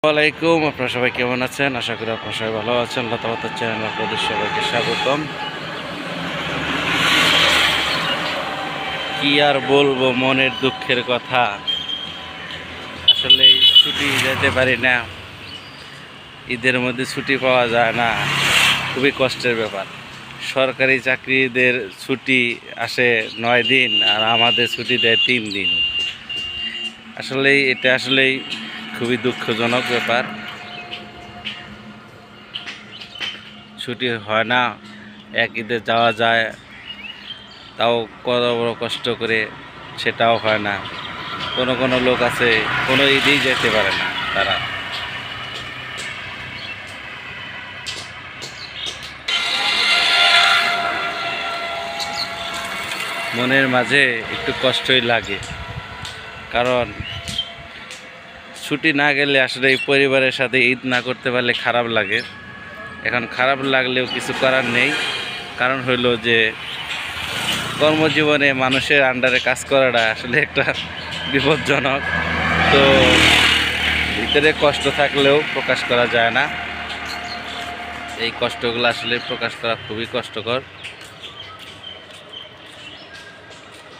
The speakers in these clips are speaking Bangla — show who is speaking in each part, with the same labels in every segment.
Speaker 1: আসসালামাইকুম, আপনারা সবাই কেমন আছেন? আশা করি আপনারা সবাই ভালো আছেন। লতাপাতার চ্যানেল আপনাদের সবাইকে স্বাগতম। কি আর বলবো, মনের দুঃখের কথা। আসলে ছুটি যেতে পারি না, ঈদের মধ্যে ছুটি পাওয়া যায় না, খুবই কষ্টের ব্যাপার। সরকারি চাকরিদের ছুটি আসে 9 দিন আর আমাদের ছুটি দেয় 3 দিন। এটা আসলেই খুবই দুঃখজনক ব্যাপার। ছুটি হয় না, এক ঈদে যাওয়া যায়, তাও কত বড় কষ্ট করে, সেটাও হয় না। কোনো কোনো লোক আছে কোনো ঈদেই যেতে পারে না তারা। মনের মাঝে একটু কষ্টই লাগে, কারণ ছুটি না গেলে আসলে এই পরিবারের সাথে ঈদ না করতে পারলে খারাপ লাগে। এখন খারাপ লাগলেও কিছু করার নেই, কারণ হইলো যে কর্মজীবনে মানুষের আন্ডারে কাজ করাটা আসলে একটা বিপজ্জনক। তো ভিতরে কষ্ট থাকলেও প্রকাশ করা যায় না। এই কষ্টগুলো আসলে প্রকাশ করা খুবই কষ্টকর।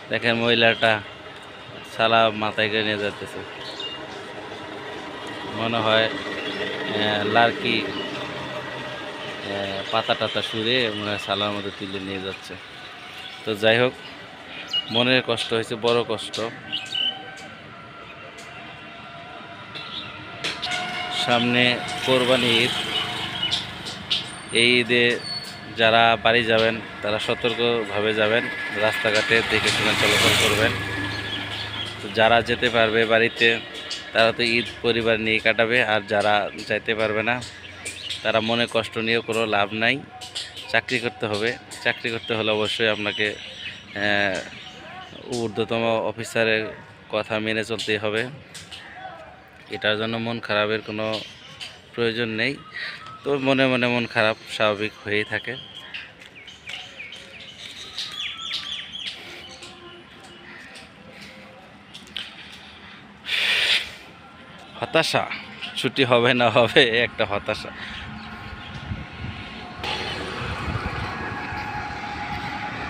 Speaker 1: দেখেন মহিলাটা সালা মাথায় করে নিয়ে যাচ্ছে, মনে হয় লার্কি পাতা টাতা সুরে মনে হয় সালার মধ্যে তুলে নিয়ে যাচ্ছে। তো যাই হোক, মনের কষ্ট হয়েছে, বড় কষ্ট। সামনে কোরবানি ঈদ, এই ঈদে যারা বাড়ি যাবেন তারা সতর্কভাবে যাবেন, রাস্তাঘাটে দেখে শুনে চলাচল করবেন। তো যারা যেতে পারবে বাড়িতে তারা তো ঈদ পরিবার নিয়ে কাটাবে, আর যারা যাইতে পারবে না তারা মনে কষ্ট নিয়েও কোনো লাভ নাই। চাকরি করতে হবে, চাকরি করতে হলে অবশ্যই আপনাকে ঊর্ধ্বতম অফিসারের কথা মেনে চলতেই হবে। এটার জন্য মন খারাপের কোনো প্রয়োজন নেই। তো মনে মনে মন খারাপ স্বাভাবিক হয়েই থাকে। হতাশা, ছুটি হবে না হবে একটা হতাশা।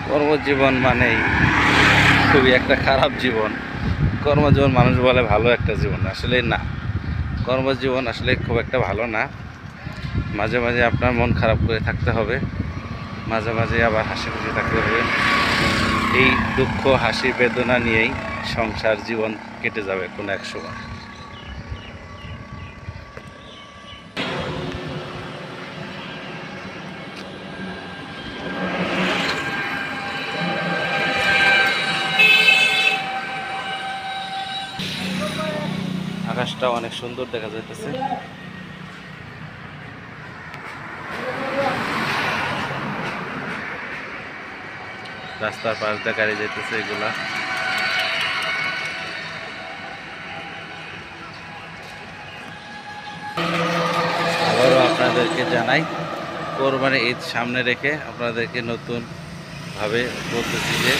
Speaker 1: কর্মজীবন মানেই খুবই একটা খারাপ জীবন। কর্মজীবন মানুষ বলে ভালো একটা জীবন, আসলে না। কর্মজীবন আসলে খুব একটা ভালো না। মাঝে মাঝে আপনার মন খারাপ করে থাকতে হবে, মাঝে মাঝে আবার হাসি খুশি থাকতে হবে। এই দুঃখ হাসি বেদনা নিয়েই সংসার জীবন কেটে যাবে কোনো এক সময়। আকাশটা অনেক সুন্দর দেখা যাইতেছে। রাস্তার পাশ দিয়ে গাড়ি যাইতেছে, এগুলা আবারও আপনাদেরকে জানাই, কোরবানি ঈদ সামনে রেখে আপনাদেরকে নতুনভাবে বলতেছি যে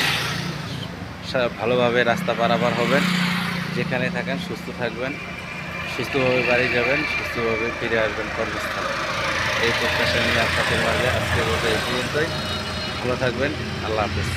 Speaker 1: ভালোভাবে রাস্তা পারাপার হবেন, যেখানে থাকেন সুস্থ থাকবেন, সুস্থভাবে বাড়ি যাবেন, সুস্থভাবে ফিরে আসবেন কর্মস্থানে। এই প্রত্যাশা নিয়ে আপনাদের মাঝে আজকে বলতে এই পর্যন্তই। ভালো থাকবেন, আল্লাহ হাফেজ।